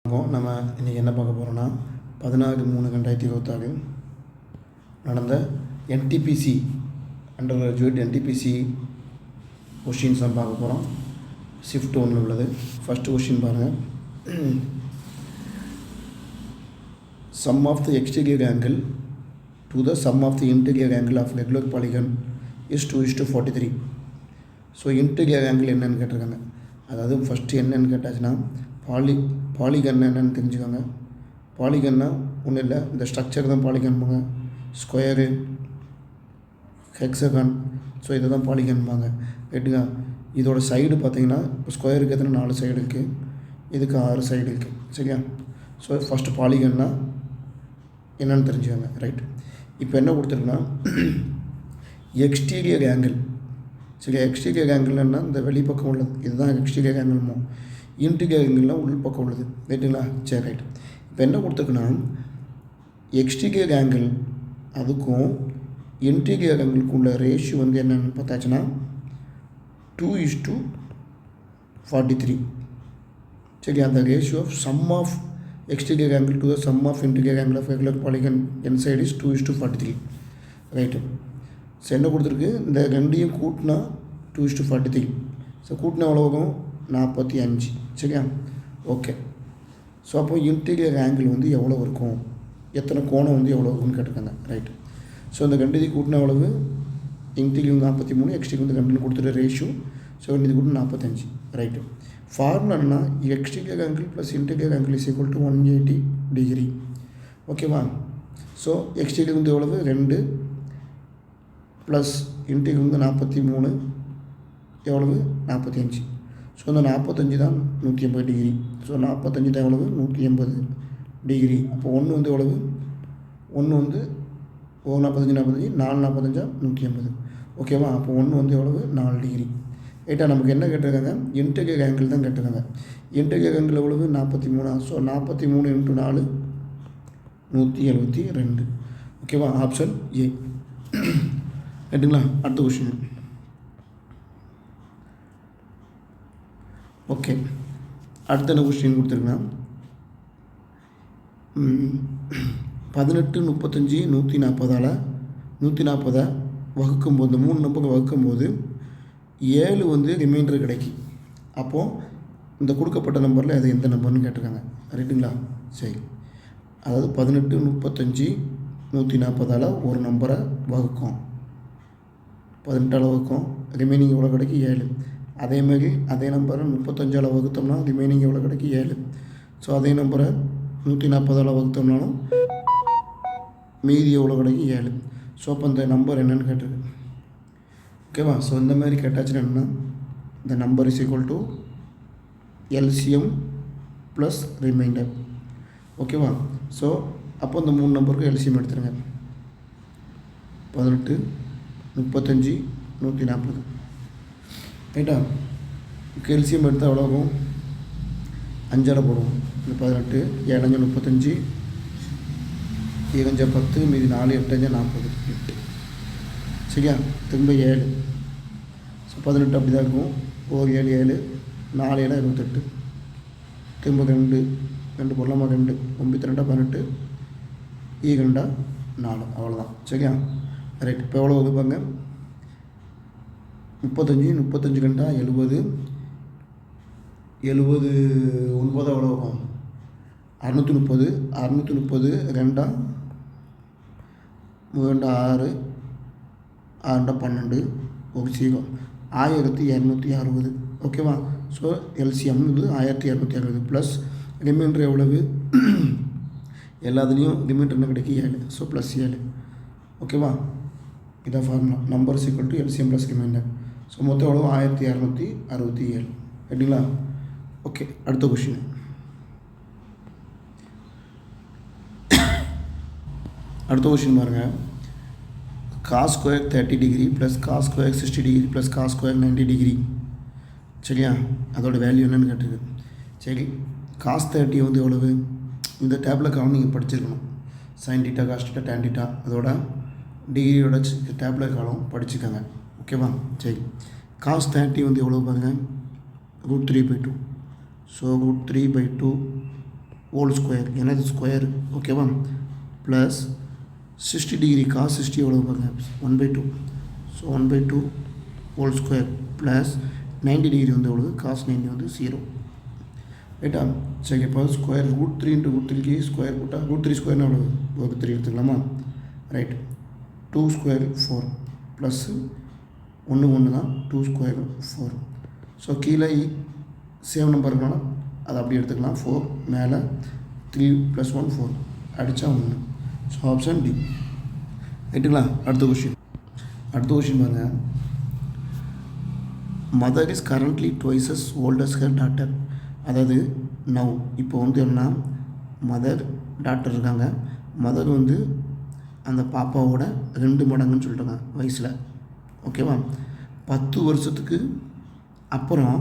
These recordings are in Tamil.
நம்ம இன்றைக்கி என்ன பார்க்க போகிறோன்னா 16/3/2026 நடந்த NTPC undergraduate NTPC questions தான் பார்க்க போகிறோம். ஷிஃப்ட் 1 உள்ளது. ஃபஸ்ட்டு கொஷின் பாருங்கள். Sum of the exterior angle to the sum of the interior angle of regular polygon is 2:43. So interior angle என்னென்னு கேட்டிருக்காங்க. அதாவது ஃபஸ்ட்டு என்னென்னு கேட்டாச்சுன்னா பாலிகன் என்னென்னு தெரிஞ்சுக்கோங்க. பாலிகன்னா ஒன்றும் இல்லை, இந்த ஸ்ட்ரக்சர் தான் பாலிகன்பாங்க. ஸ்கொயரு, ஹெக்ஸகான், ஸோ இதை தான் பாலிகன்பாங்க. ரைட்டுங்க. இதோட சைடு பார்த்தீங்கன்னா இப்போ ஸ்கொயருக்கு எத்தனை 4 சைடு இருக்குது, இதுக்கு 6 சைடு இருக்குது. சரியா? ஸோ ஃபஸ்ட்டு பாலிகன்னா என்னென்னு தெரிஞ்சுக்கோங்க. ரைட். இப்போ என்ன கொடுத்துருக்குன்னா எக்ஸ்டீரியர் ஆங்கிள். சரி, எக்ஸ்டீரியர் ஆங்கிள்னா இந்த வெளிப்பக்கம் உள்ளது, இதுதான் எக்ஸ்டீரியர் ஆங்கிள்மோ. இன்டீரியர் ஆங்கிள்னால் உள் பக்கம் உள்ளது. ரைட்டுங்களா? சரி, ரைட். இப்போ என்ன கொடுத்துருக்குன்னா எக்ஸ்டீரியர் ஆங்கிள் அதுக்கும் இன்டீரியர் ஆங்கிளுக்கும் உள்ள ரேஷியோ வந்து என்னென்னு பார்த்தாச்சுன்னா 2:43. சரி, அந்த ratio of sum of exterior angle to the sum of interior angle of regular polygon inside is 2:43. Right. So என்ன கொடுத்துருக்கு, இந்த ரெண்டையும் கூட்டினா 2:43. ஸோ கூட்டினா எவ்வளோ வரும்? 45. சரியா? ஓகே. ஸோ அப்போ இன்டீரியர் ஆங்கிள் வந்து எவ்வளோ இருக்கும், எத்தனை கோணம் வந்து எவ்வளோ இருக்குன்னு கேட்டிருக்காங்க. ரைட்டு. ஸோ இந்த ரெண்டு கூட்டினா எவ்வளவு? இன்டீரியர் 43, எக்ஸ்டீரியர் வந்து ரெண்டுன்னு கொடுத்துட்டு ரேஷியோ. ஸோ இது கூட்டினா 45. ரைட்டு. ஃபார்முலா என்னன்னா exterior angle plus interior angle is equal to 180 degree. ஓகேவா? ஸோ எக்ஸ்டீரியர் வந்து எவ்வளவு? 2 ப்ளஸ் இன்டீரியர் வந்து 43 எவ்வளவு? 45. ஸோ அந்த 45 தான் 180 டிகிரி. ஸோ 45 தான் எவ்வளவு? 180 டிகிரி. அப்போ ஒன்று வந்து எவ்வளவு? ஒன்று வந்து 45 4 45 180. ஓகேவா? அப்போ ஒன்று வந்து எவ்வளவு? 4 டிகிரி. ரைட்டா? நமக்கு என்ன கேட்டிருக்காங்க? இன்டீரியர் ஆங்கிள் தான் கேட்டிருக்காங்க. இன்டீரியர் ஆங்கிள் எவ்வளவு? 43. ஸோ 43 × 4 172. ஓகேவா? Option A. ரைட்டுங்களா? அடுத்த கொஷின். ஓகே. அடுத்த என்ன கொஸ்டின் கொடுத்துருக்குன்னா 18, 35, 140 வகுக்கும்போது, இந்த 3 நம்பரை வகுக்கும்போது 7 வந்து ரிமைண்டர் கிடைக்கும். அப்போது இந்த கொடுக்கப்பட்ட நம்பரில் அது எந்த நம்பர்னு கேட்டிருக்காங்க. ரைட்டுங்களா? சரி. அதாவது 18, 35, 140 ஒரு நம்பரை வகுக்கும், 18 வகுக்கும், ரிமைனிங் எவ்வளோ கிடைக்கும்? 7. அதேமாரி அதே நம்பரை 35 வகுத்தோம்னா ரிமைனிங் எவ்வளோ கிடைக்கும்? 7. ஸோ அதே நம்பரை 140 வகுத்தோம்னாலும் மீதி எவ்வளோ கிடைக்கும்? 7. ஸோ அப்போ இந்த நம்பர் என்னென்னு கேட்டிருக்கு. ஓகேவா? ஸோ இந்த மாதிரி கேட்டாச்சுன்னா என்னென்னா இந்த number is equal to LCM plus reminder. ஓகேவா? ஸோ அப்போ இந்த 3 நம்பருக்கு எல்சிஎம் எடுத்துருங்க. 18, 35, 140. ரைட்டா? எல்சிஎம் எடுத்தால் எவ்வளோ ஆகும்? 5 போடுவோம். இந்த 18, 7 35, 7 10, மீதி 4, 8 40, 8. சரியா? திரும்ப 7. ஸோ 18 அப்படி தான் இருக்கும். 7 7, 4 7 28. திரும்ப 2 போடலாமா? 2 9 2 18, 2 4. அவ்வளோதான். சரியா? ரைட். இப்போ எவ்வளோ வகுப்பாங்க? 35 2 70, 9 எவ்வளோ வரும்? 630. 630 2 6 6 12 ஒரு 0, 1260. ஓகேவா? ஸோ எல்சிஎம் இது 1260 ப்ளஸ் ரிமைண்டர் எவ்வளவு? எல்லாத்துலேயும் ரிமைண்டர் என்ன கிடைக்கும்? 7. So plus 7. ஓகேவா? இதான் formula. Number is equal to LCM plus reminder. So மொத்தம் எவ்வளோ? 1267. ரைட்டுங்களா? ஓகே. அடுத்த கொஷின். அடுத்த கொஷின் பாருங்கள். Cos square 30 degree plus cos square 60 degree plus cos square 90 degree. சரியா? அதோட வேல்யூ என்னென்னு கேட்டிருக்கு. சரி, காஸ் 30 வந்து எவ்வளவு? இந்த டேபிளில் காலம் நீங்கள் படிச்சிருக்கணும். Sine theta, cos theta, tan theta, அதோட டிகிரியோட டேபிளில் காலம் படிச்சுக்கோங்க. ஓகேவா? சரி. காஸ் 30 வந்து எவ்வளோ பாருங்கள்? √3/2. ஸோ √3/2 ஹோல் ஸ்கொயர், ஏன்னா இது ஸ்கொயர், ஓகேவா, ப்ளஸ் 60 டிகிரி காஸ் 60 எவ்வளோ பாருங்க 1/2, so 1/2 whole square plus 90 degree வந்து எவ்வளவு காஸ் 90 வந்து 0, ரைட்டா. சரி, இப்போ ஸ்கொயர் √3 × √3க்கு ஸ்கொயர் போட்டால் √3 ஸ்கொயர்னு எவ்வளோ √3 எடுத்துக்கலாமா, ரைட். 2 ஸ்கொயர் 4 ப்ளஸ் 1 தான் 2 ஸ்கொயர் 4. ஸோ கீழே சேம் நம்பர் இருக்கனால அதை அப்படி எடுத்துக்கலாம். 4 மேலே 3 + 1 4 அடித்தா 1. ஸோ ஆப்ஷன் டி, ரைட்டுங்களா. அடுத்த கொஷின் பாருங்கள். Mother is currently twice as old as her daughter. அதாவது நவ் இப்போ வந்து என்ன, மதர் டாக்டர் இருக்காங்க, மதர் வந்து அந்த பாப்பாவோட 2 மடங்குன்னு சொல்லிட்டாங்க வயசில், ஓகேவா. 10 வருஷத்துக்கு அப்புறம்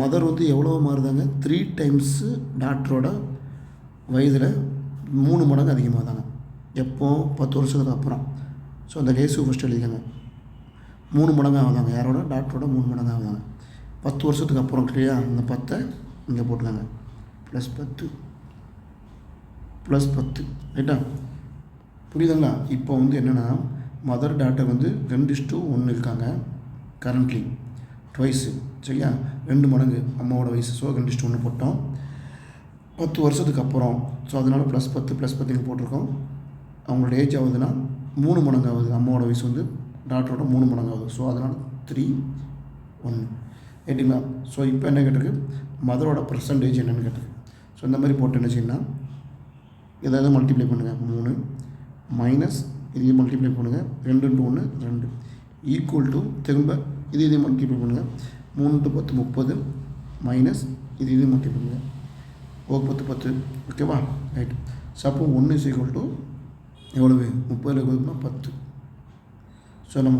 மதர் வந்து எவ்வளோ மாறுதாங்க, 3 டைம்ஸு டாக்டரோட வயதில் 3 மடங்கு அதிகமாகதாங்க. எப்போ 10 வருஷத்துக்கு அப்புறம். ஸோ அந்த ரேஷியோ ஃபஸ்ட்டு எழுதிக்கங்க. 3 மடங்கு ஆகுதாங்க, யாரோட டாக்டரோட 3 மடங்கு ஆகுதாங்க 10 வருஷத்துக்கு அப்புறம், இல்லையா. அந்த 10 இங்கே போட்டுக்காங்க, +10 +10, ரைட்டா. புரியுதுங்களா. இப்போ வந்து என்னென்னா, மதர் டாக்டர் வந்து 2:1 இருக்காங்க கரண்ட்லி, ட்வைஸு, சரியா, 2 மடங்கு அம்மாவோட வயசு. ஸோ 2:1 போட்டோம். 10 வருஷத்துக்கு அப்புறம், ஸோ அதனால் +10 +10 இங்கே போட்டிருக்கோம். அவங்களோட ஏஜ் ஆகுதுன்னா 3 மடங்கு ஆகுது, அம்மாவோட வயசு வந்து டாக்டரோட 3 மடங்கு ஆகுது. ஸோ அதனால் 3:1, ரைட்டுங்களா. ஸோ இப்போ என்ன கேட்டிருக்கு, மதரோட பர்சன்டேஜ் என்னென்னு கேட்டிருக்கு. ஸோ இந்த மாதிரி போட்டு என்ன செய்யணும்னா, ஏதாவது மல்டிப்ளை பண்ணுங்கள், 3 மைனஸ் இதையும் மல்டிப்ளை பண்ணுங்கள், 2 × 1 2 ஈக்குவல் டு, திரும்ப இதையும் மல்டிப்ளை பண்ணுங்கள், 3 × 10 30 மைனஸ் இதையும் மல்டிப்ளை பண்ணுங்கள், 10 10, ஓகேவா, ரைட். ஸோ அப்போ 1 = எவ்வளவு 30 10. ஸோ நம்ம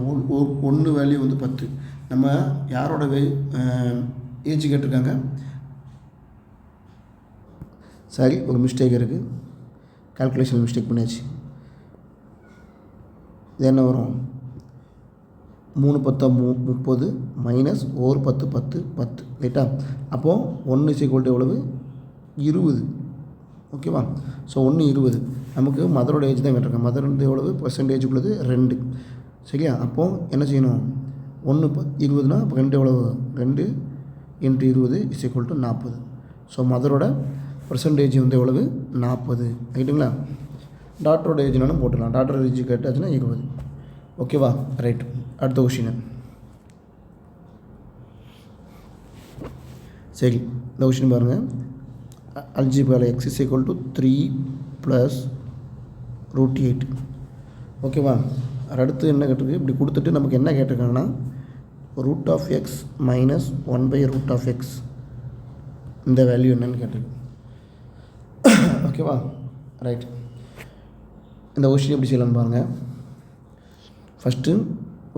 1 வேல்யூ வந்து 10. நம்ம யாரோட ஏஜ் கேட்டிருக்காங்க, சரி ஒரு மிஸ்டேக் இருக்குது, கால்குலேஷன் மிஸ்டேக் பண்ணியாச்சு. இது என்ன வரும், 3 10 30 மைனஸ் 1 10 10 10, ரைட்டா. அப்போது 1 = எவ்வளவு 20, ஓகேவா. ஸோ 1 20. நமக்கு மதரோட ஏஜ் தான் கேட்டிருக்காங்க. மதர் வந்து எவ்வளவு பர்சன்டேஜ் உள்ளது 2, சரியா. அப்போது என்ன செய்யணும், 1 20னா அப்போ 2 எவ்வளவு 2 × 20 = 40. ஸோ மதரோட பர்சன்டேஜ் வந்து எவ்வளவு 40, ரைட்டுங்களா. டாக்டரோட ஏஜ்னாலும் போட்டுக்கலாம், டாக்டரோட ஏஜ் கேட்டாச்சுன்னா 20, ஓகேவா, ரைட். அடுத்த கொஷின், சரி இந்த கொஷின் பாருங்கள். அல்ஜிப்ராவில் x = 3 + √8, ஓகேவா. அடுத்து என்ன கேட்டிருக்கு, இப்படி கொடுத்துட்டு நமக்கு என்ன கேட்டிருக்காங்கன்னா, √(x - 1/√(x) இந்த வேல்யூ என்னன்னு கேட்டிருக்கு, ஓகேவா, ரைட். இந்த கொஸ்டின் எப்படி செய்யலாம்னு பாருங்கள். ஃபஸ்ட்டு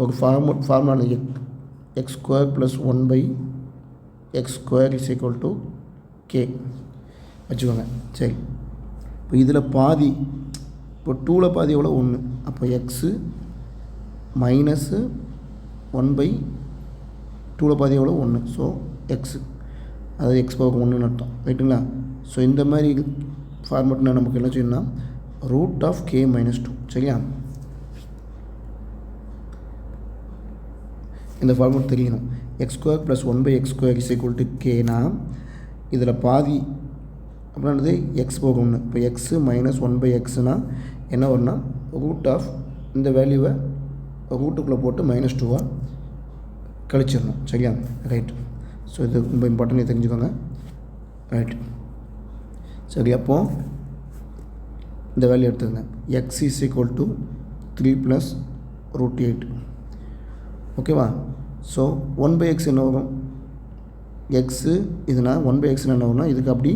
ஒரு ஃபார்முலா x² + 1/x² = k வச்சுக்கோங்க. சரி, இப்போ இதில் பாதி, இப்போ 2ல் பாதி எவ்வளோ 1, அப்போ x மைனஸ் 1/2ல் பாதி எவ்வளோ 1, ஸோ x, அதாவது x பவர் 1ன்னு அர்த்தம், ரைட்டுங்களா. ஸோ இந்த மாதிரி ஃபார்மெட்னா நமக்கு என்ன செய்யணும்னா, √(k - 2), சரியா. இந்த ஃபார்மெட் தெரியணும். x² + 1/x² = kனா இதில் பாதி அப்படின்றது x பவர் 1. இப்போ x மைனஸ் 1/xனா என்ன வரும்னா, இந்த வேல்யூவை ரூட்டுக்குள்ளே போட்டு -2 கழிச்சிடணும், சரியா, ரைட். ஸோ இது ரொம்ப இம்பார்ட்டன்ட், தெரிஞ்சுக்கோங்க, ரைட். சரி, அப்போது இந்த வேல்யூ எடுத்துக்கங்க, x = 3 + √8, ஓகேவா. ஸோ 1/x என்ன வரும், எக்ஸு இதுனா 1/x என்ன வரும்னா, இதுக்கு அப்படி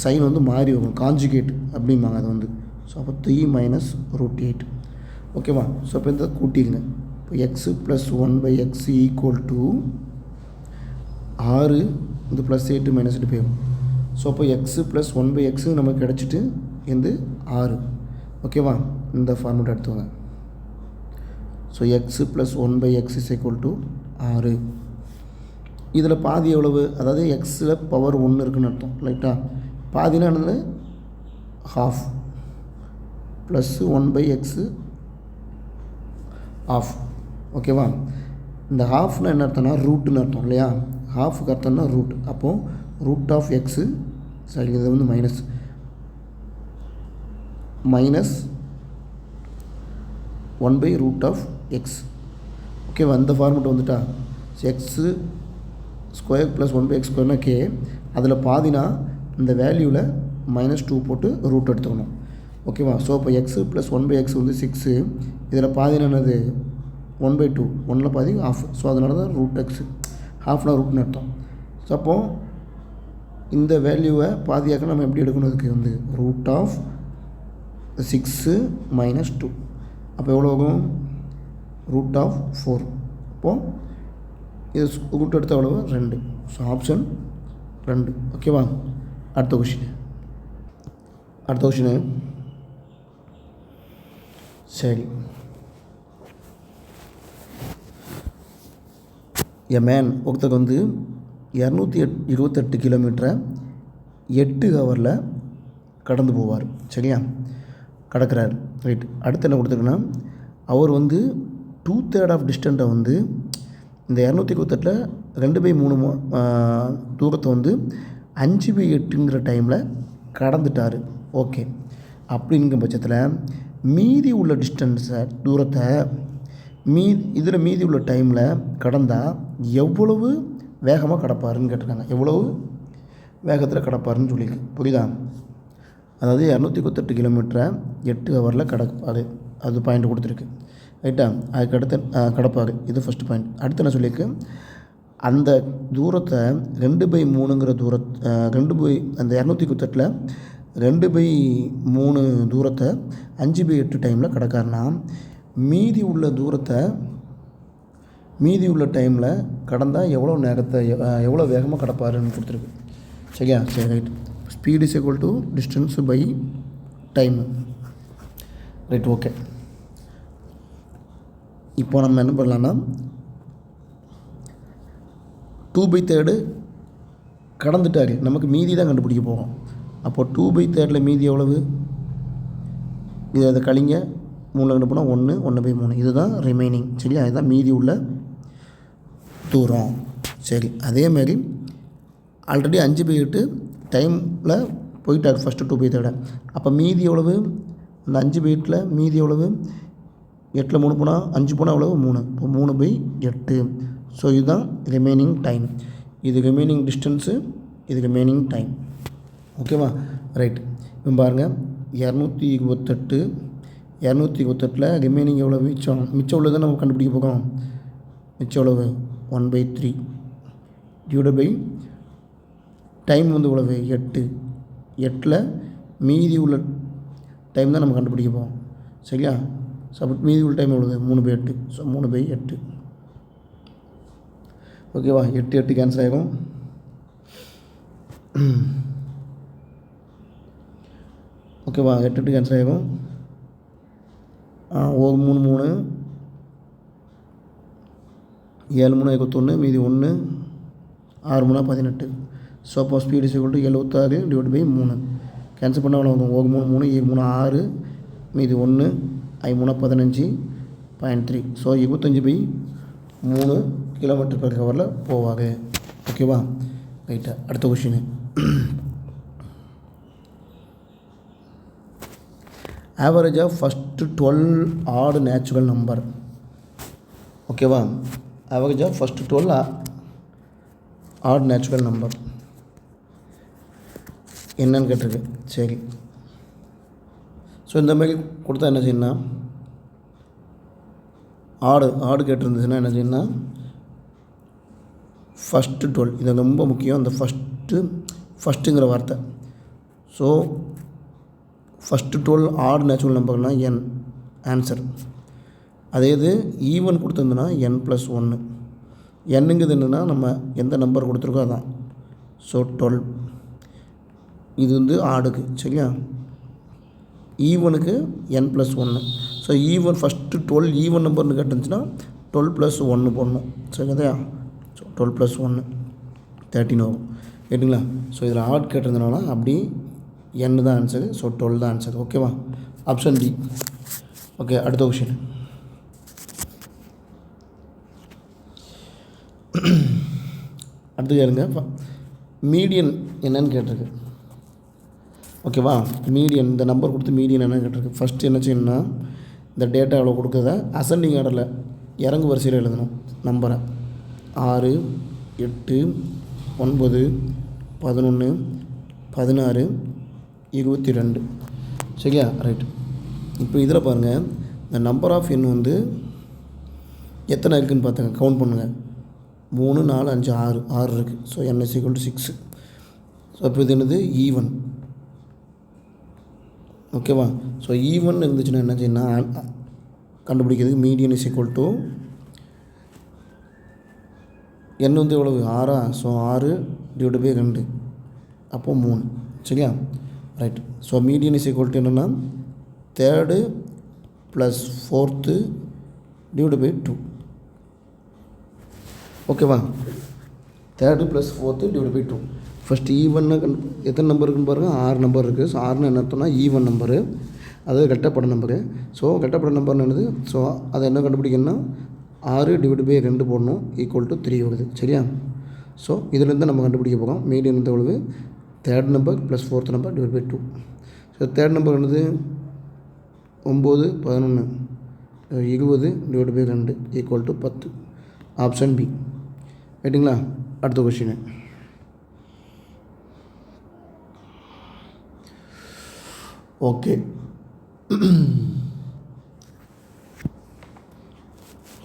சைன் வந்து மாறி வரும், காஞ்சுகேட் அப்படிம்பாங்க அது வந்து. ஸோ அப்போ 3 - √8, ஓகேவா. ஸோ இப்போ இந்த கூட்டிங்க, இப்போ x + 1/x = 6, இந்த +8 -8 போயிடும். ஸோ அப்போ x + 1/x நமக்கு கிடச்சிட்டு இந்த 6, ஓகேவா. இந்த ஃபார்முலா எடுத்துவாங்க. So x + 1/x = 6. இதில் பாதி எவ்வளவு, அதாவது எக்ஸில் பவர் 1 இருக்குன்னு அர்த்தம், ரைட்டா. பாதினா என்னது half ப்ளஸ் 1/x half. ஓகேவா? இந்த ஹாஃப்னால் என்ன அர்த்தம்னா ரூட்டுன்னு அர்த்தம் இல்லையா? ஹாஃபுக்கு அர்த்தம்னா ரூட். அப்போது ரூட் ஆஃப் எக்ஸு சரி, இது வந்து மைனஸ் 1/√x. ஓகேவா? அந்த ஃபார்மெட் வந்துட்டா x square plus 1/x² K. அதில் பாதினா இந்த வேல்யூவில் -2 போட்டு ரூட் எடுத்துக்கணும். ஓகேவா? ஸோ இப்போ எக்ஸு ப்ளஸ் 1/x வந்து 6. இதில் பாதினானது 1/2, 1ல் பாதி ஆஃப். ஸோ அதனால தான் (√x) ஹாஃப்னா ரூட்னு அர்த்தம். ஸோ அப்போது இந்த வேல்யூவை பாதியாக்க நம்ம எப்படி எடுக்கணும்? அதுக்கு வந்து ரூட் ஆஃப் 6 - 2. அப்போ எவ்வளோ ஆகும்? Root of 4. அப்போது இது ரூட் எடுத்த எவ்வளவு? 2. So option 2. ஓகேவா? அடுத்த கொஷினு சரி. எ மேன் ஒருத்தருக்கு வந்து 228 கிலோமீட்டரை 8 ஹவரில் கடந்து போவார். சரியா? கடக்கிறார். ரைட். அடுத்து என்ன கொடுத்துருக்குன்னா அவர் வந்து 2/3 ஆஃப் டிஸ்டன்ட்டை வந்து இந்த 228ல் 2/3 தூரத்தை வந்து 5/8ங்கிற டைமில் கடந்துட்டார். ஓகே. அப்படிங்கிற பட்சத்தில் மீதி உள்ள தூரத்தை இதில் மீதி உள்ள டைமில் கடந்தால் எவ்வளவு வேகமாக கடப்பாருன்னு கேட்டிருக்காங்க. எவ்வளவு வேகத்தில் கடப்பாருன்னு சொல்லியிருக்கு. புரியுதா? அதாவது 228 கிலோமீட்டரை 8 ஹவரில் கடப்பார். அது பாயிண்ட் கொடுத்துருக்கு. ரைட்டா? அதுக்கு அடுத்து கடப்பார். இது ஃபஸ்ட்டு பாயிண்ட். அடுத்து என்ன சொல்லியிருக்கு? அந்த தூரத்தை 2/3ங்கிற அந்த 228ல் 2/3 தூரத்தை 5/8 டைமில் கடக்காருன்னா மீதி உள்ள டைமில் கடந்தால் எவ்வளோ வேகமாக கடப்பாருன்னு கொடுத்துருக்கு. சரியா? சரி, right. Speed is equal to distance by time. Right, okay. இப்போ நம்ம என்ன பண்ணலான்னா 2/3 கடந்துட்டாரு. நமக்கு மீதி தான் கண்டுபிடிக்க போகிறோம். அப்போது 2/3 மீதி எவ்வளவு? அதை கழிங்க. 3 கண்டு போனால் 1, 1/3. இதுதான் ரிமைனிங். சரியா? இதுதான் மீதி உள்ள தூரம். சரி, அதேமாரி ஆல்ரெடி 5/8 டைமில் போயிட்டார் ஃபஸ்ட்டு 2/3. அப்போ மீதி எவ்வளவு? அந்த 5/8ல் மீதி எவ்வளவு? 8ல் 3 போனால் 5 போனால் எவ்வளவு? 3. இப்போ 3/8. ஸோ இதுதான் ரிமைனிங் டைம். இது ரிமைனிங் டிஸ்டன்ஸு, இது ரிமைனிங் டைம். ஓகேவா? ரைட். இப்போ பாருங்கள், 228ல் ரிமைனிங் எவ்வளோ? மிச்சம் உள்ளதை நம்ம கண்டுபிடிக்க போகிறோம். மிச்சம் எவ்வளவு? 1/3 டிவைடட் பை டைம் வந்து எவ்வளவு? 8. 8ல் மீதி உள்ள டைம் தான் நம்ம கண்டுபிடிக்க போகிறோம். சரியா? ஸோ அப்போ மீதி உள்ள டைம் எவ்வளவு? 3/8. ஸோ 3/8. ஓகேவா? 8 கேன்சல் ஆகிடும். ஓகேவா? 8 கேன்சல் ஆகிடும். 1 3 3 7 3 21 மீதி 1 6 3 18. ஸோ அப்போ speed is equal to 76 divide by 3. Cancel பண்ண எவ்வளோ வரும்? 1 3 3 7 3 6 மீதி 1 5 3 15.3. ஸோ 25/3 km/h போவாங்க. ஓகேவா? ரைட்டா? அடுத்த question. Average of first 12 odd natural number. ஓகேவா? Average of first 12 odd natural number என்னன்னு கேட்டிருக்கு. சரி. ஸோ இந்த மாதிரி கொடுத்தா என்ன செய்யணும்னா ஆடு கேட்டிருந்துச்சுன்னா என்ன செய்யணும்னா ஃபஸ்ட்டு 12, இது ரொம்ப முக்கியம். அந்த ஃபஸ்ட்டுங்கிற வார்த்தை. ஸோ ஃபஸ்ட்டு 12 ஆட் நேச்சுரல் நம்பர்னால் n ஆன்சர். அதே இது ஈவன் கொடுத்துருந்தோன்னா n+1. என்னங்கிறது என்னென்னா நம்ம எந்த நம்பர் கொடுத்துருக்கோ அதான். ஸோ 12 இது வந்து ஆடுக்கு. சரியா? ஈவனுக்கு n+1. So even first 12 even நம்பர்னு கேட்டுருந்துச்சுன்னா 12+1 போடணும். சரிங்களா? ஸோ 12+1 13 ஆகும். கேட்டுங்களா? ஸோ இதில் ஆட் கேட்டிருந்தனால அப்படி n தான் ஆன்சரு. ஸோ 12 தான் ஆன்சர். ஓகேவா? Option D. ஓகே, அடுத்த கொஷின். அடுத்து கேளுங்க. மீடியன் என்னன்னு கேட்டிருக்கு. ஓகேவா? மீடியன், இந்த நம்பர் கொடுத்து மீடியன் என்னன்னு கேட்டிருக்கு. ஃபஸ்ட்டு என்ன செய்யணும்னா, இந்த டேட்டா எவ்வளோ கொடுக்குறத அசெண்டிங் ஆர்டரில் இறங்கு வரிசையில் எழுதணும். நம்பரை 6, 8, 9, 11, 16, 22. சரியா? ரைட். இப்போ இதில் பாருங்கள், இந்த நம்பர் ஆஃப் எண் வந்து எத்தனை இருக்குதுன்னு பார்த்துங்க. கவுண்ட் பண்ணுங்கள். 3, 4, 5, 6 இருக்குது. So n = 6. ஸோ இப்போ இது என்னது? ஈவன். ஓகேவா? ஸோ ஈவன் இருந்துச்சுன்னா என்ன செய்யணும், கண்டுபிடிக்கிறதுக்கு மீடியன் = n வந்து எவ்வளவு? 6. ஸோ 6/2 அப்போது 3. சரியா? ரைட். ஸோ மீடியன் = என்னென்னா 3rd + 4th / 2. ஓகேவா? 3rd + 4th / 2. ஃபஸ்ட்டு ஈவன்னு எத்தனை நம்பர் இருக்குன்னு பாருங்கள். 6 நம்பர் இருக்குது. ஸோ 6ன்னு என்ன அர்த்தம்னா ஈவன் நம்பரு, அதாவது ரெட்டப்பட நம்பரு. ஸோ ரெட்டப்பட நம்பர்னு என்னது? ஸோ அதை என்ன கண்டுபிடிக்கணும்னா 6/2 போடணும், = 3 வருது. சரியா? ஸோ இதுலேருந்து நம்ம கண்டுபிடிக்க போகிறோம். மீடியன் வந்து எவ்வளவு? 3rd number + 4th number / 2. So 3rd number என்னது? 9, 11, 20/2 = 10. Option B. ரைட்டுங்களா? அடுத்த கொஷின். ஓகே,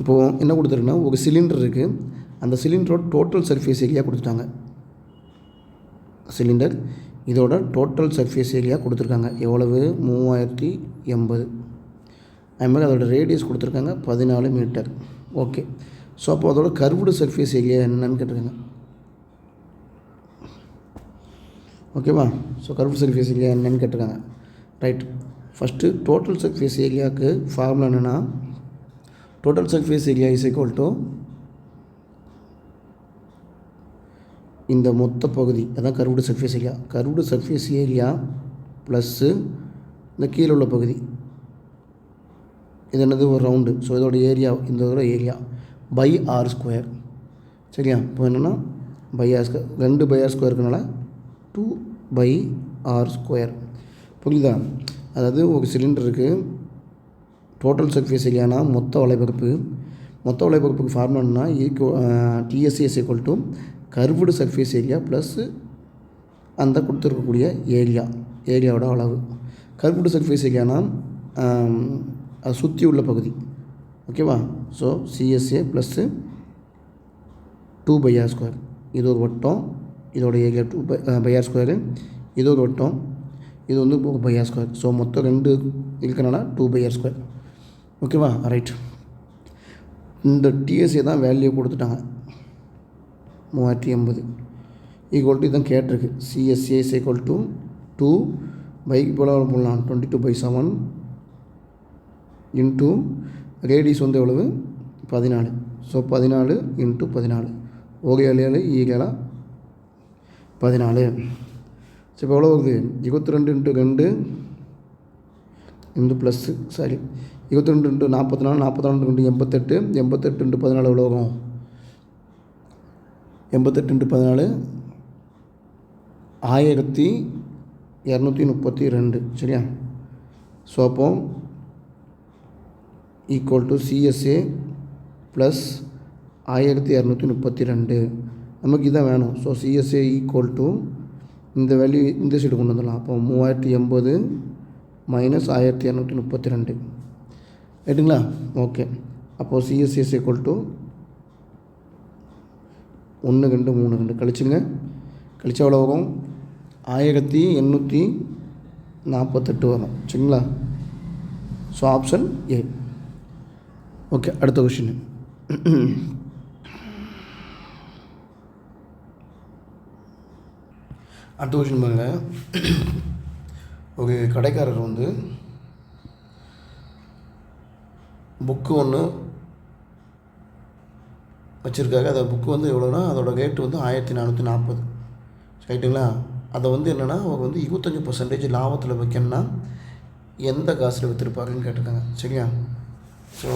இப்போது என்ன கொடுத்துருக்குன்னா, ஒரு சிலிண்டர் இருக்குது. அந்த சிலிண்டரோட டோட்டல் சர்ஃபேஸ் ஏரியா கொடுத்துட்டாங்க. சிலிண்டர் இதோட டோட்டல் சர்ஃபேஸ் ஏரியா கொடுத்துருக்காங்க. எவ்வளவு? 3080. அதுமாதிரி அதோட ரேடியஸ் கொடுத்துருக்காங்க 14 மீட்டர். ஓகே. ஸோ அப்போ அதோட கர்வ்டு சர்ஃபேஸ் ஏரியா என்னன்னு கேட்டிருக்காங்க. ஓகேவா? ஸோ கர்வ்டு சர்ஃபேஸ் ஏரியா என்னன்னு கேட்டிருக்காங்க. ரைட். ஃபஸ்ட்டு டோட்டல் சர்ஃபேஸ் ஏரியாவுக்கு ஃபார்முலா என்னென்னா, டோட்டல் சர்ஃபேஸ் ஏரியா = இந்த மொத்த பகுதி, அதான் curved surface area. Curved surface area plus இந்த கீழே உள்ள பகுதி, இது என்னது? ஒரு ரவுண்டு. ஸோ இதோட ஏரியா, இந்த இதோட ஏரியா /r². சரியா? இப்போ என்னென்னா r², 2/r² இருக்கனால 2/r². புரியுதா? அதாவது ஒரு சிலிண்டருக்கு டோட்டல் சர்ஃபேஸ் ஏரியானா மொத்த வலைப்பரப்புக்கு ஃபார்முலானா TSA = curved surface area plus அந்த கொடுத்துருக்கக்கூடிய ஏரியாவோட அளவு. கர்வ்டு சர்ஃபேஸ் ஏரியானா அது சுற்றி உள்ள பகுதி. ஓகேவா? So CSA plus 2/r². இது ஒரு வட்டம், இதோட ஏரியா 2/r². இது ஒரு வட்டம், இது வந்து /r². ஸோ மொத்தம் 2 இருக்கனால 2/r². ஓகேவா? ரைட். இந்த TSA தான் வேல்யூ கொடுத்துட்டாங்க 3080 = இதான் கேட்டிருக்கு. CSA = 2 போல போடலாம் 22/7 இன்ட்டு ரேடியஸ் வந்து எவ்வளவு? 14. ஸோ 14 × 14 7 7 14. ஸோ இப்போ எவ்வளோ வருது? 22 × 2 இந்த ப்ளஸ்ஸு 22 × 44, 44 × 88, 88 × 14 எவ்வளோ வரும்? 88 × 14 1232. சரியா? ஸோ அப்போ CSA ப்ளஸ் 1232. நமக்கு இதான் வேணும். ஸோ CSA = இந்த வேல்யூ இந்த சைடு கொண்டு வந்துடலாம். அப்போ 3080 - 1232. ரைட்டுங்களா? ஓகே. அப்போது CSA = 1 2 3 2 கழிச்சுங்க. கழிச்சா எவ்வளோ வரும்? 1848 வரும். சரிங்களா? So option A. ஓகே, அடுத்த கொஷின். அடுத்த கொஷின் பாருங்கள். ஒரு கடைக்காரர் வந்து புக்கு ஒன்று வச்சுருக்காங்க. அந்த புக்கு வந்து எவ்வளோனா, அதோடய ரேட்டு வந்து 1440. ரைட்டுங்களா? அதை வந்து என்னென்னா அவங்க வந்து 25% லாபத்தில் வைக்கணும்னா எந்த காசில் விற்றுருப்பாருன்னு கேட்டிருக்காங்க. சரியா? ஸோ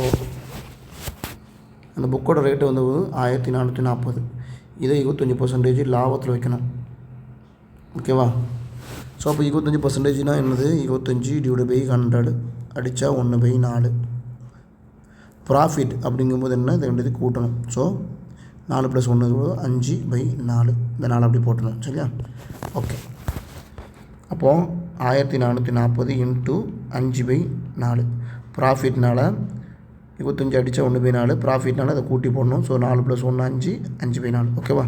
அந்த புக்கோட ரேட்டு வந்து 1440. இதை 25% லாபத்தில் வைக்கணும். ஓகேவா? ஸோ அப்போ 25%னால் என்னது? 25/100 அடித்தா 1/4. ப்ராஃபிட் அப்படிங்கும்போது என்ன? இது ரெண்டுத்தையும் கூட்டணும். ஸோ 4 + 1 5/4. இந்த 4 அப்படி போட்டணும். சரியா? ஓகே. அப்போது 1440 × 5/4. ப்ராஃபிட்னால் 25 அடித்தா 1/4. ப்ராஃபிட்னால் அதை கூட்டி போடணும். ஸோ 4 + 1 5, 5/4. ஓகேவா?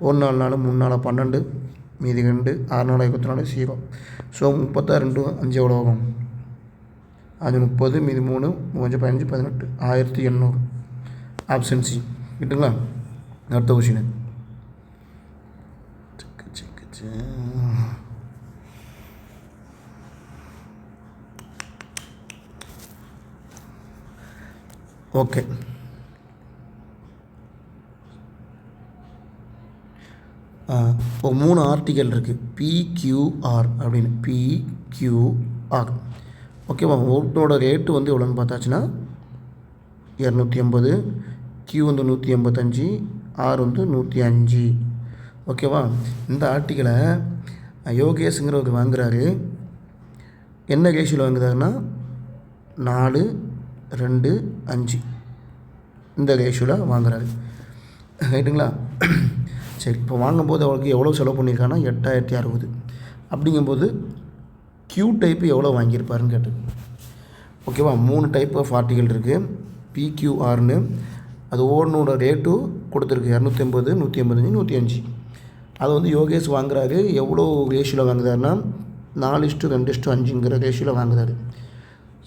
1 4 4 3 4 12, மீதி 2, 6 4 24, 0. ஸோ 36 × 5 எவ்வளோ ஆகும்? அது 30, மீதி 3, 3 5 18, 1800. Option C. கிட்டுங்களா? அடுத்த கொஷின். ஓகே. இப்போ 3 ஆர்டிக்கல் இருக்குது. PQR அப்படின்னு. PQR. ஓகேவா? ஒட்டோட ரேட்டு வந்து எவ்வளோன்னு பார்த்தாச்சுன்னா 280, Q வந்து 185, R வந்து 105. ஓகேவா? இந்த ஆர்டிக்கலை யோகேஷுங்கிறவர் வாங்குறாரு. என்ன ரேஷியோவில் வாங்குறாருன்னா 4:2:5 இந்த ரேஷியோவில் வாங்குறாரு. ரைட்டுங்களா? சரி, இப்போ வாங்கும்போது அவருக்கு எவ்வளோ செலவு பண்ணியிருக்காங்கன்னா 8060. அப்படிங்கும்போது Q டைப்பு எவ்வளோ வாங்கியிருப்பாருன்னு கேட்டு. ஓகேவா? 3 டைப் ஆஃப் ஆர்டிக்கல் இருக்குது. PQRன்னு. அது ஓடனோட ரேட்டு கொடுத்துருக்கு 280, 185, 105. அது வந்து யோகேஷ் வாங்குறாரு. எவ்வளோ ரேஷியோவில் வாங்குறாருன்னா 4:2:5ங்கிற ரேஷியோவில் வாங்குறாரு.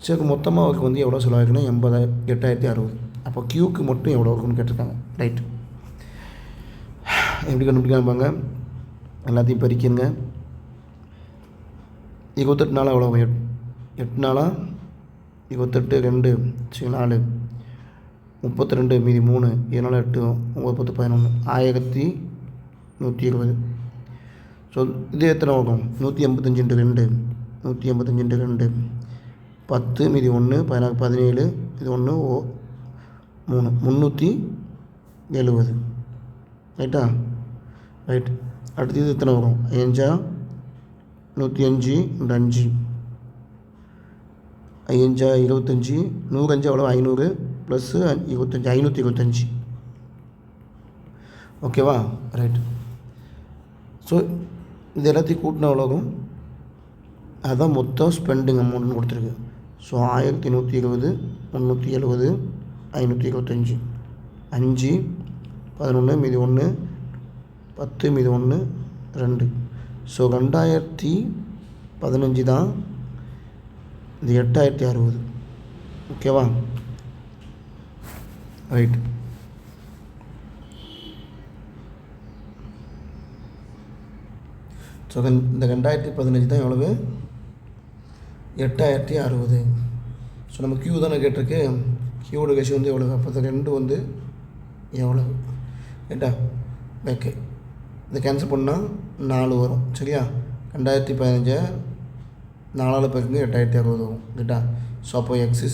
சரி, மொத்தமாக அவருக்கு வந்து எவ்வளோ செலவாகுன்னா 8060. அப்போ Qக்கு மட்டும் எவ்வளோ இருக்குன்னு கேட்டிருக்காங்க. ரைட்டு. எப்படி கண்டுபிடிக்காமப்பாங்க? எல்லாத்தையும் பறிக்கணுங்க. 28 நாளாக எவ்வளோ? 8 நாளாக 28 2 4 32, மீதி 3, 7 8 9 10 11, 1120. ஸோ இது எத்தனை ஆகும்? 185 × 2, 185 × 2 10, மீதி 1 16 17, இது 1 3 370. ரைட்டா? ரைட். அடுத்து இது எத்தனை வரும்? 5 105 × 5, 5 25, 105 எவ்வளோ? 500 + 25 525. ஓகேவா? ரைட். ஸோ இது எல்லாத்தையும் கூட்டினா எவ்வளோகும்? அதுதான் மொத்தம் ஸ்பெண்டிங் அமௌண்ட்னு கொடுத்துருக்கு. ஸோ 1120, 370, 525, 5 11, மீதி 1 10, மீதி 1 2. ஸோ 2015 தான் இது 8060. ஓகேவா? ரைட். ஸோ இந்த 2015 தான் எவ்வளவு? 8060. ஸோ நம்ம Q தானே கேட்டிருக்கு. Qவோட ரேஷியோ வந்து எவ்வளவு? அப்போ 2 வந்து எவ்வளவு? ரைட்டா? ஓகே. இதை கேன்சல் பண்ணால் 4 வரும். சரியா? 2015 4ஆல் பெருக்குங்க 8060 வரும். ரைட்டா? ஸோ அப்போ X =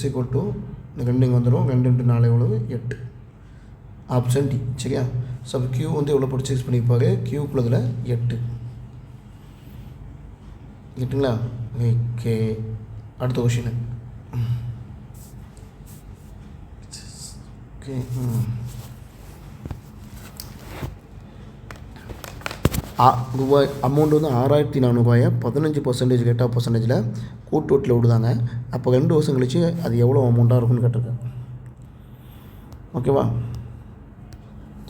இந்த 2 இங்கே வந்துடும். 2 × 4 எவ்வளவு? 8. Option D. சரியா? ஸோ அப்போ Q வந்து எவ்வளோ பர்ச்சேஸ் பண்ணியிருப்பாரு? Qக்குள்ளதில் 8. கேட்டுங்களா? ஓகே. அடுத்த கொஷின். ஓகே. ரூபாய் அமௌண்ட் வந்து 6400 15% ரேட் ஆஃப் பர்சன்டேஜில் கூட்டுவட்டில் விடுதாங்க. அப்போ 2 வருஷம் கழிச்சு அது எவ்வளோ அமௌண்ட்டாக இருக்குன்னு கேட்டிருக்கேன். ஓகேவா?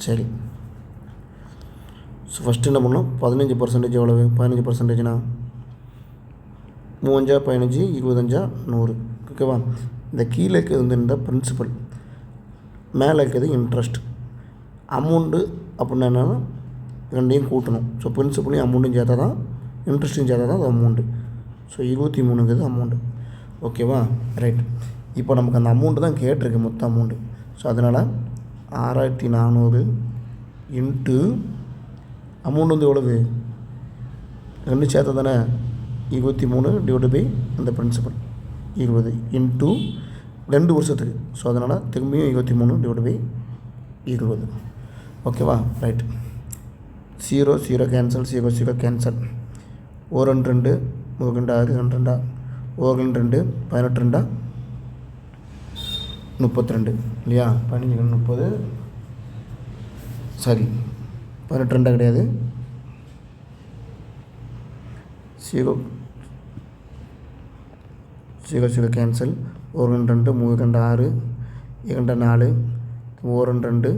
சரி. ஸோ ஃபஸ்ட்டு என்ன பண்ணோம்? 15% எவ்வளவு? 15%னா 3 15, 25 100. ஓகேவா? இந்த கீழே இருக்கிறது வந்து இந்த பிரின்சிபல், மேலே இருக்கிறது இன்ட்ரெஸ்ட். அமௌண்ட்டு அப்படின்னா என்னென்னா ரெண்டையும் கூட்டணும். ஸோ பிரின்சிபலையும் அமௌண்ட்டும் சேர்த்தா தான், இன்ட்ரெஸ்ட்டையும் சேர்த்தா தான் அது அமௌண்ட்டு. ஸோ 23ங்கிறது அமௌண்ட்டு. ஓகேவா? ரைட். இப்போ நமக்கு அந்த அமௌண்ட்டு தான் கேட்டிருக்கு, மொத்த அமௌண்ட்டு. ஸோ அதனால் 6400 இன்ட்டு அமௌண்ட் வந்து எவ்வளவு? ரெண்டு சேர்த்தா தானே 23 டிவைட் பை அந்த பிரின்சிபல் 20 இன்ட்டு 2 வருஷத்துக்கு. ஸோ அதனால் திரும்பியும் 23 டிவைட் பை 20. ஓகேவா? ரைட். 0 0 cancel, 0 0 cancel. 1 2 3 2 6 2 2 1 2 18 2 32 இல்லையா? 15 30 சாரி 18 2 கிடையாது. 0 0 0 கேன்சல். 1 2 3 2 6 2 4 1 2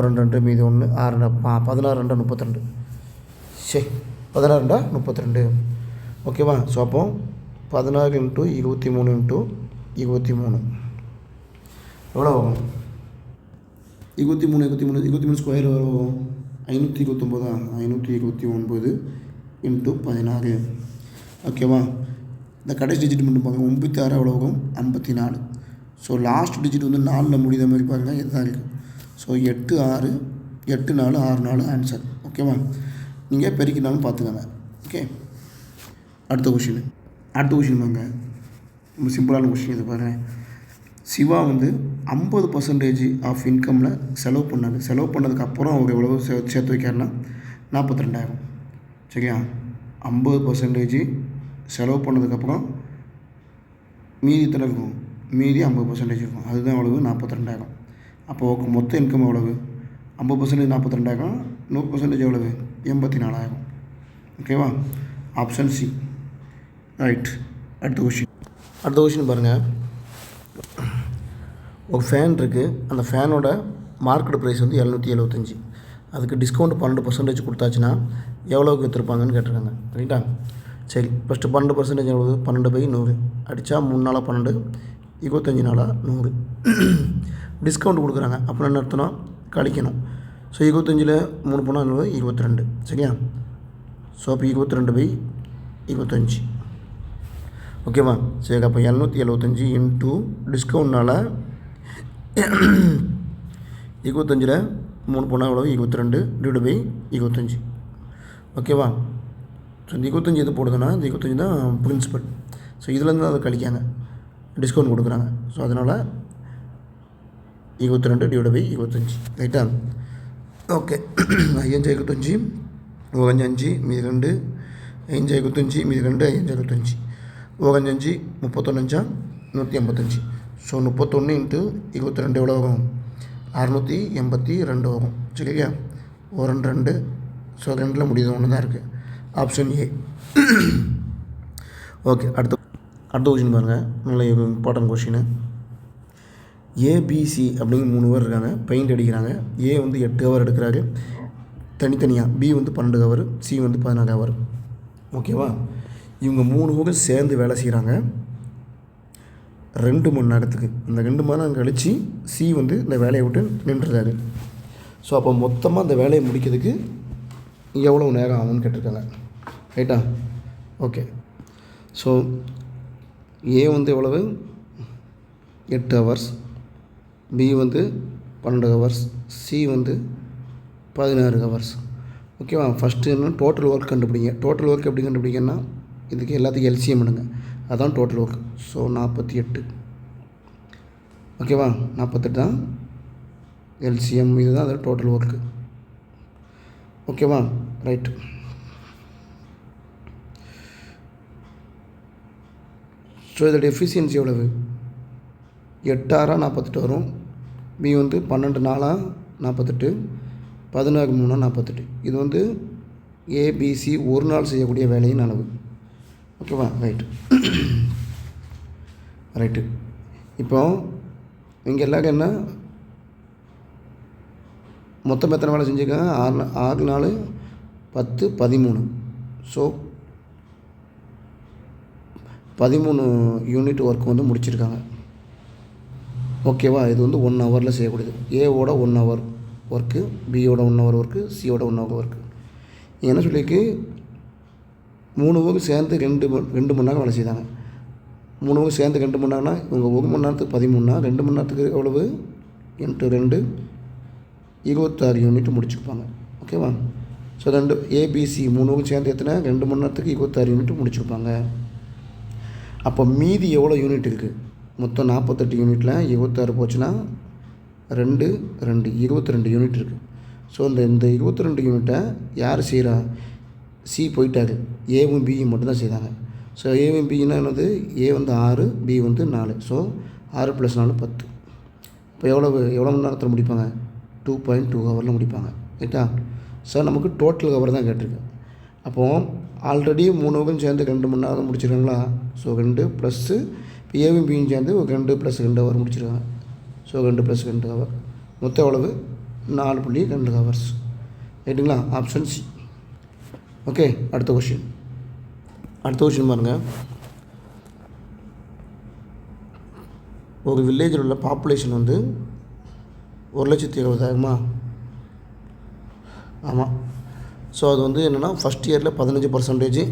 1 2 மீதி 1 6 16 2 32. சரி 16 2 32. ஓகேவா? ஸோ அப்போ 16 × 23 × 23 எவ்வளோ ஆகும்? 23 ஸ்கொயர் எவ்வளோ ஆகும்? 529. 529 × 16. ஓகேவா? இந்த கடைசி டிஜிட் மட்டும் பாருங்கள். 96 எவ்வளோ ஆகும்? 54. ஸோ லாஸ்ட் டிஜிட் வந்து 4ல் முடிகிற மாதிரி பாருங்கள். இதுதான் இருக்குது. So 8 6 8 4 6 4 answer. ஓகேவா? நீங்கள் பெருக்கினாலும் பார்த்துக்கோங்க. ஓகே, அடுத்த கொஷின் வாங்க. ரொம்ப சிம்பிளான கொஷின் இது பாருங்கள். சிவா வந்து 50% ஆஃப் இன்கமில் செலவு பண்ணார். செலவு பண்ணதுக்கப்புறம் அவர் எவ்வளோ சேர்த்து வைக்காருன்னா 42,000. சரியா? 50% செலவு பண்ணதுக்கப்புறம் மீதி எத்தனை இருக்கும்? மீதி 50% இருக்கும். அதுதான் எவ்வளவு? 42,000. அப்போது மொத்த இன்கம் எவ்வளவு? 50% 42,000, 100% எவ்வளவு? 84,000. ஓகேவா? Option C. ரைட். அடுத்த கொஷின் பாருங்கள். ஒரு ஃபேன் இருக்குது. அந்த ஃபேனோட மார்க்கெட் ப்ரைஸ் வந்து 775. அதுக்கு டிஸ்கவுண்ட் 12% கொடுத்தாச்சுன்னா எவ்வளோக்கு விற்றுருப்பாங்கன்னு கேட்டிருக்காங்க. ரைட்டா? சரி, ஃபஸ்ட்டு 12% எவ்வளவு? 12/100 அடித்தா 3 நாளாக 12, 25 நாளாக 100. டிஸ்கவுண்ட் கொடுக்குறாங்க. அப்புறம் என்ன அர்த்தம்னா கழிக்கணும். ஸோ 25ல் 3 போனால் 22. சரியா? ஸோ அப்போ 22/25. ஓகேவா? சரி, அப்போ 775 இன்ட்டு டிஸ்கவுண்ட்னால் 25ல் 3 போனால் எவ்வளோ? 22 டிவைட் பை 25. ஓகேவா? ஸோ இந்த 25 எது போடுதுன்னா இந்த 25 தான் பிரின்சிபல். ஸோ இதுலேருந்து அதை கழிக்காங்க, டிஸ்கவுண்ட் கொடுக்குறாங்க. ஸோ அதனால் 22 டிவைட் பை 25. ரைட்டா? ஓகே. 5 25 5 மீதி 2 5 25 மீதி 2 5 25 5 31 185. ஸோ 31 × 22 எவ்வளோ ஆகும்? 682 ஆகும். சரியா? 1 2 ஸோ 2ல் முடியுது, 1 தான் இருக்குது. Option A. ஓகே, அடுத்த கொஷின் பாருங்கள். நல்ல இம்பார்ட்டன்ட் கொஷின். ஏபிசி அப்படிங்கிற 3 பேர் இருக்காங்க. பெயிண்ட் அடிக்கிறாங்க. ஏ வந்து 8 ஹவர் எடுக்கிறாரு தனித்தனியாக. பி வந்து 12 ஹவர், சி வந்து 14 ஹவர். ஓகேவா? இவங்க 3 பேரும் சேர்ந்து வேலை செய்கிறாங்க 2 மணி நேரத்துக்கு. அந்த 2 மணி நேரம் கழித்து சி வந்து இந்த வேலையை விட்டு நின்றுறாரு. ஸோ அப்போ மொத்தமாக அந்த வேலையை முடிக்கிறதுக்கு எவ்வளோ நேரம் ஆகும்னு கேட்டிருக்காங்க. ரைட்டா? ஓகே. ஸோ ஏ வந்து எவ்வளவு? 8 ஹவர்ஸ், பி வந்து 12 ஹவர்ஸ், சி வந்து 16 ஹவர்ஸ். ஓகேவா? ஃபஸ்ட்டு என்ன டோட்டல் ஒர்க் கண்டுபிடிங்க. டோட்டல் ஒர்க் எப்படி கண்டுபிடிங்கன்னா இதுக்கு எல்லாத்துக்கும் எல்சிஎம் பண்ணுங்க. அதான் டோட்டல் ஒர்க். ஸோ 48. ஓகேவா? 48 தான் எல்சிஎம். இதுதான் அது டோட்டல் ஒர்க்கு. ஓகேவா? ரைட். ஸோ இதோட எஃபிஷியன்சி எவ்வளவு? 8 6 48 வரும். பி வந்து 12 4 48, 16 3 48. இது வந்து ஏபிசி ஒரு நாள் செய்யக்கூடிய வேலையின் அளவு. ஓகேவா? ரைட்டு. இப்போ இங்கே எல்லாருக்கும் என்ன மொத்தம் எத்தனை வேலை செஞ்சுருக்காங்க? 6 4 10 13. ஸோ 13 யூனிட் ஒர்க் வந்து முடிச்சிருக்காங்க. ஓகேவா? இது வந்து 1 ஹவரில் செய்யக்கூடியது. ஏவோட 1 ஹவர் ஒர்க்கு, பியோட 1 ஹவர் ஒர்க்கு, சியோட 1 ஹவர் ஒர்க்கு. என்ன சொல்லியிருக்கு? 3 பேருக்கு சேர்ந்து 2 மணி நேரம் வேலை செய்தாங்க. 3 பேருக்கு சேர்ந்து 2 மணி நேரம்னா இவங்க 1 மணி நேரத்துக்கு 13னா 2 மணி நேரத்துக்கு எவ்வளவு? × 2 26 யூனிட் முடிச்சுப்பாங்க. ஓகேவா? ஸோ ரெண்டு ஏபிசி 3க்கும் சேர்ந்து எத்தனை 2 மணி நேரத்துக்கு 26 யூனிட் முடிச்சிருப்பாங்க. அப்போ மீதி எவ்வளோ யூனிட் இருக்குது? மொத்தம் 48 யூனிட்டில் 26 போச்சுன்னா 2 22 யூனிட் இருக்குது. ஸோ இந்த 22 யூனிட்டை யார் செய்கிறா? சி போயிட்டாரு, ஏவும் பியும் மட்டும்தான் செய்கிறாங்க. ஸோ ஏவும் பின்னா என்னது? ஏ வந்து 6, பி வந்து 4. ஸோ 6 + 4 10. இப்போ எவ்வளோ மணி நேரத்தில் முடிப்பாங்க? 2.2 ஹவரில் முடிப்பாங்க. ரைட்டா? ஸோ நமக்கு டோட்டல் ஹவர் தான் கேட்டிருக்கு. அப்போது ஆல்ரெடி 3க்கும் சேர்ந்து 2 மணி நேரம் முடிச்சிருக்காங்களா? ஸோ 2 ப்ளஸ்ஸு இப்போ ஏவும் பியும் சேர்ந்து 2 + 2 ஹவர் முடிச்சிருக்காங்க. ஸோ 2 + 2 ஹவர் மொத்தம் எவ்வளவு? 4.2 ஹவர்ஸ். ரைட்டுங்களா? Option C. ஓகே, அடுத்த கொஷின் பாருங்கள். ஒரு வில்லேஜில் உள்ள பாப்புலேஷன் வந்து 1,70,000. ஆமாம். ஸோ அது வந்து என்னென்னா ஃபஸ்ட் இயரில் 15%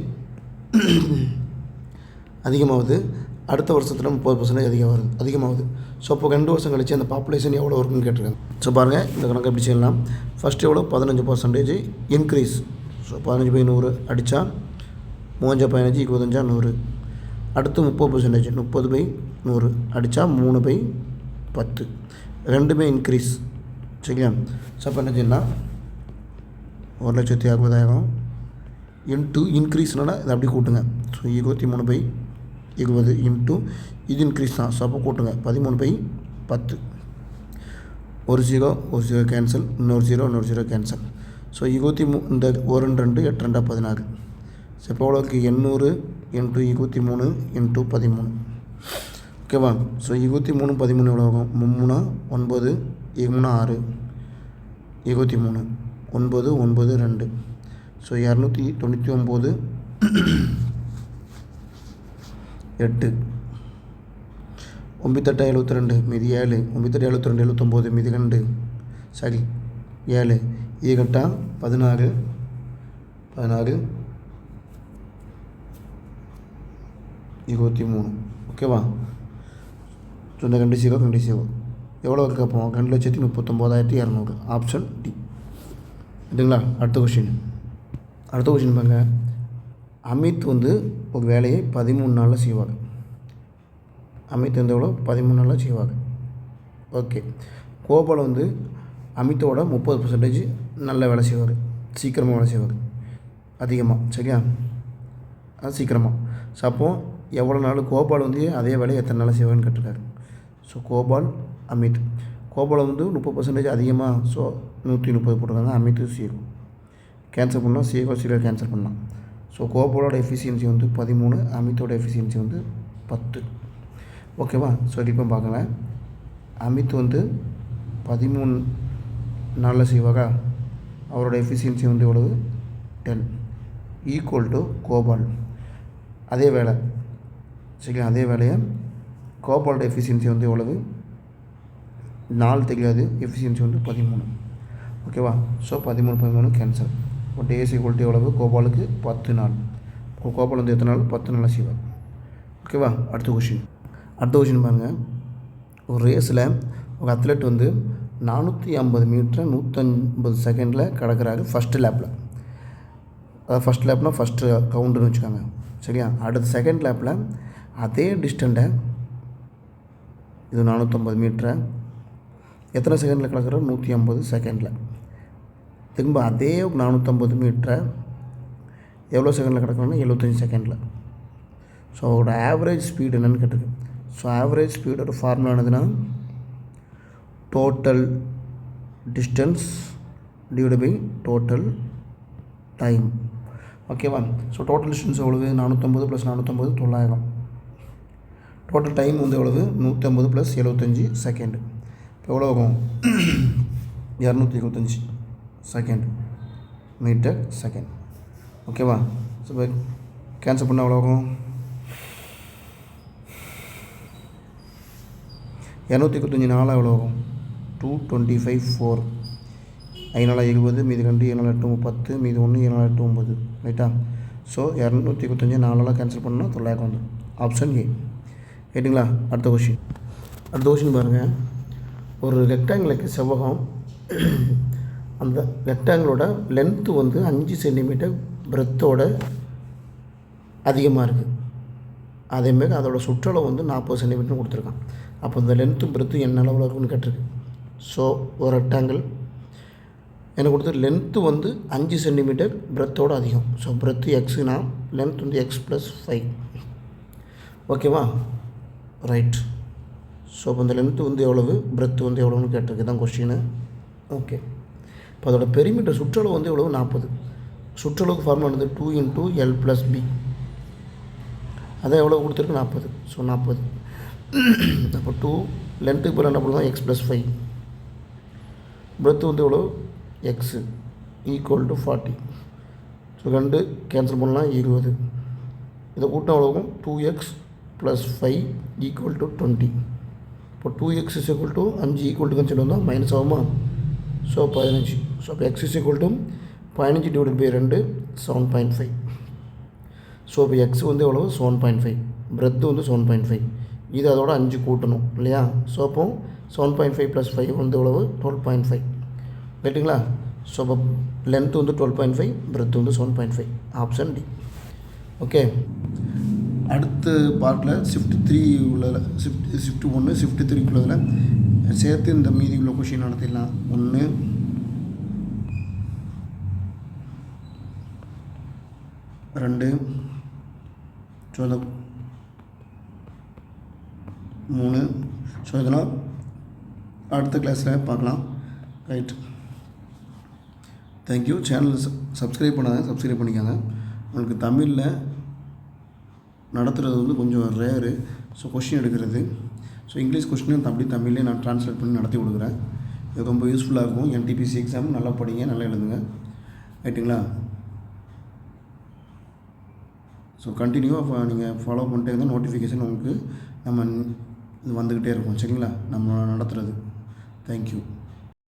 அதிகமாகுது, அடுத்த வருஷத்தில் 30% அதிகமாகுது. ஸோ அப்போ 2 வருஷம் கழிச்சு அந்த பாப்புலேஷன் எவ்வளோ இருக்குன்னு கேட்டிருக்காங்க. ஸோ பாருங்கள், இந்த கணக்கு எப்படி செய்யலாம்? ஃபஸ்ட்டு எவ்வளோ? 15% இன்க்ரீஸ். ஸோ 15/100 அடித்தா 3×15 25 100. அடுத்து 30%, 30/100 அடித்தா 3/10. ரெண்டுமே இன்க்ரீஸ். சரிங்களா? ஸோ அப்போ என்ன செய்யலாம்? 1,60,000 இன்ட்டு இன்க்ரீஸ்னால் இதை அப்படி கூட்டுங்க. ஸோ 23/20 இன்ட்டு இது இன்க்ரீஸ் தான். ஸோ அப்போ கூட்டுங்க 13/10. ஒரு 0 கேன்சல், இன்னொரு 0 கேன்சல். ஸோ 23 இந்த 1 2 8 2 16. ஸோ இப்போ எவ்வளோக்கு? 800 இன்ட்டு 23 இன்ட்டு 13. ஓகேவா? ஸோ 23 13 எவ்வளோ ஆகும்? 3 9 6 23 9 9 2. ஸோ 299 8 9 8 72 மீதி 7 9 8 72 79 மீதி 2 சரி 7 இது கரெக்டாக 16 23. ஓகேவா? ஸோ இந்த 2 0 எவ்வளோ இருக்குது? அப்போ 2,39,200. Option D. சரிங்களா? அடுத்த கொஷின் பாருங்க. அமித் வந்து ஒரு வேலையை 13 நாளில் செய்வார். அமித் வந்து எவ்வளோ? 13 நாளில் செய்வார். ஓகே. கோபால் வந்து அமித்தோட 30% நல்ல வேலை செய்வார், சீக்கிரமாக வேலை செய்வார், அதிகமாக. சரியா? அது சீக்கிரமாக. ஸோ அப்போது எவ்வளோ நாள் கோபால் வந்து அதே வேலையை எத்தனை நாள் செய்வார்னு கேட்டிருக்காரு. ஸோ கோபால் அமித். கோபால் வந்து 30% அதிகமாக. ஸோ 130 போட்டிருக்காங்க. அமித்து சீரோ கேன்சல் பண்ணால் சீரோ கேன்சல் பண்ணலாம். ஸோ கோபாலோட எஃபிஷியன்சி வந்து 13, அமித்தோட எஃபிஷியன்சி வந்து 10. ஓகேவா? ஸோ இப்போ பார்க்கலாம். அமித் வந்து 13 நாளில் செய்வாங்க. அவரோட எஃபிஷியன்சி வந்து எவ்வளவு? 10 ஈக்குவல் டு கோபால் அதே வேலை. சரிங்களா? அதே வேலையை கோபாலோட எஃபிஷியன்சி வந்து எவ்வளவு? 4 தெரியாது, எஃபிஷியன்சி வந்து 13. ஓகேவா? So 13 cancel. இப்போ டேஸ் ஈக்குவல் டு எவ்வளவு? கோபாலுக்கு 10 நாள். கோபால் வந்து எத்தனை நாள்? 10 நாளில் செய்வார். ஓகேவா? அடுத்த கொஷின் பாருங்கள். ஒரு ரேஸில் ஒரு அத்லெட் வந்து 450 மீட்டரை 150 செகண்டில் கடக்கிறாரு ஃபஸ்ட்டு லேப்பில். அதாவது ஃபஸ்ட் லேப்னால் ஃபஸ்ட்டு கவுண்டுன்னு வச்சுக்காங்க. சரியா? அடுத்த செகண்ட் லேப்பில் அதே டிஸ்டண்ட்டை, இது 450 மீட்டரை எத்தனை செகண்டில் கடக்கிறார்? 150 செகண்டில். திரும்ப அதே 450 மீட்டரை எவ்வளோ செகண்டில் கிடக்கணும்னா 75 செகண்டில். ஸோ அவரோட ஆவரேஜ் ஸ்பீடு என்னென்னு கேட்டிருக்கு. ஸோ ஆவரேஜ் ஸ்பீடோட ஃபார்முலா என்னதுன்னா total distance divided by total time. ஓகேவா? ஸோ டோட்டல் டிஸ்டன்ஸ் எவ்வளவு? 450 + 450 900. டோட்டல் டைம் வந்து எவ்வளவு? 150 + 75 செகண்டு. இப்போ எவ்வளோ ஆகும்? 225 செகண்ட் மீட்டர் செகண்ட். ஓகேவா? ஸோ இப்போ கேன்சல் பண்ணால் எவ்வளோ ஆகும்? 225 4 எவ்வளோ ஆகும்? 225 4 5 20 மீதி 2 7 8 10 மீதி 1 7 8 9. ரைட்டா? ஸோ 225 4 கேன்சல் பண்ணால் 900 வந்துடும். Option A. ரைட்டுங்களா? அடுத்த கொஷின் பாருங்கள். ஒரு ரெக்டாங்கிளுக்கு செவ்வகம் அந்த ரெக்டாங்கிளோட லென்த்து வந்து 5 சென்டிமீட்டர் பிரெத்தோட அதிகமாக இருக்குது. அதேமாரி அதோடய சுற்றளவு வந்து 40 சென்டிமீட்டர் கொடுத்துருக்கான். அப்போ இந்த லென்த்தும் பிரெத்தும் என்ன அளவில் இருக்குன்னு கேட்டிருக்கு. ஸோ ஒரு ரெக்டாங்கிள் எனக்கு கொடுத்து லென்த்து வந்து 5 சென்டிமீட்டர் பிரெத்தோடு அதிகம். ஸோ பிரெத்து எக்ஸுனா லென்த் வந்து x+5. ஓகேவா? ரைட். ஸோ இப்போ இந்த லென்த்து வந்து எவ்வளவு, பிரெத்து வந்து எவ்வளோன்னு கேட்டிருக்கு தான் கொஸ்டின். ஓகே. இப்போ அதோட பெரிமீட்டர் சுற்றளவு வந்து எவ்வளவு, 40. சுற்றளவுக்கு ஃபார்முலா வந்து 2 × L+B. அதான் எவ்வளோ கொடுத்துருக்கு, 40. ஸோ 40. அப்போ 2 லென்த்துக்கு போல் என்ன பண்ணுவோம், x+5. பிரெத்து வந்து எவ்வளோ, x = 40. ஸோ 2 கேன்சல் பண்ணலாம், 20. இதை கூட்டம் எவ்வளோக்கும், 2x + 5 = 20. இப்போ 2x = 5 = வந்தால் மைனஸ் ஆகுமா? ஸோ 15. ஸோ இப்போ x = 15 / 2 7.5. ஸோ இப்போ எக்ஸ் வந்து எவ்வளோ, 7.5. பிரெத்து வந்து 7.5. இது அதோட 5 கூட்டணும் இல்லையா? ஸோ அப்போ 7.5 + 5 வந்து எவ்வளவு, 12.5. ரைட்டுங்களா? ஸோ அப்போ லென்த்து வந்து 12.5, பிரெத்து வந்து 7.5. Option D. ஓகே. அடுத்த பார்ட்டில் ஷிஃப்ட் 3 உள்ள ஷிஃப்ட் 1 ஷிஃப்ட் 3 உள்ளதில் சேர்த்து இந்த மீதி உள்ள கொஷின் நடத்திடலாம். 1 2 ஸோ 3. ஸோ இதெல்லாம் அடுத்த கிளாஸில் பார்க்கலாம். ரைட். தேங்க்யூ. சேனல் சப்ஸ்கிரைப் பண்ணாங்க, சப்ஸ்கிரைப் பண்ணிக்கோங்க. உங்களுக்கு தமிழில் நடத்துகிறது வந்து கொஞ்சம் ரேரு. ஸோ கொஷின் எடுக்கிறது. ஸோ இங்கிலீஷ் கொஷினையும் தமிழ்லேயே நான் ட்ரான்ஸ்லேட் பண்ணி நடத்தி கொடுக்குறேன். இது ரொம்ப யூஸ்ஃபுல்லாக இருக்கும். NTPC எக்ஸாம் நல்லா படிங்க, நல்லா எழுதுங்க. ரைட்டுங்களா? ஸோ கண்டினியூவாக நீங்கள் ஃபாலோ பண்ணிட்டே இருந்தால் நோட்டிஃபிகேஷன் உங்களுக்கு நம்ம வந்துக்கிட்டே இருக்கும். சரிங்களா? நம்ம நடத்துகிறது. தேங்க்யூ.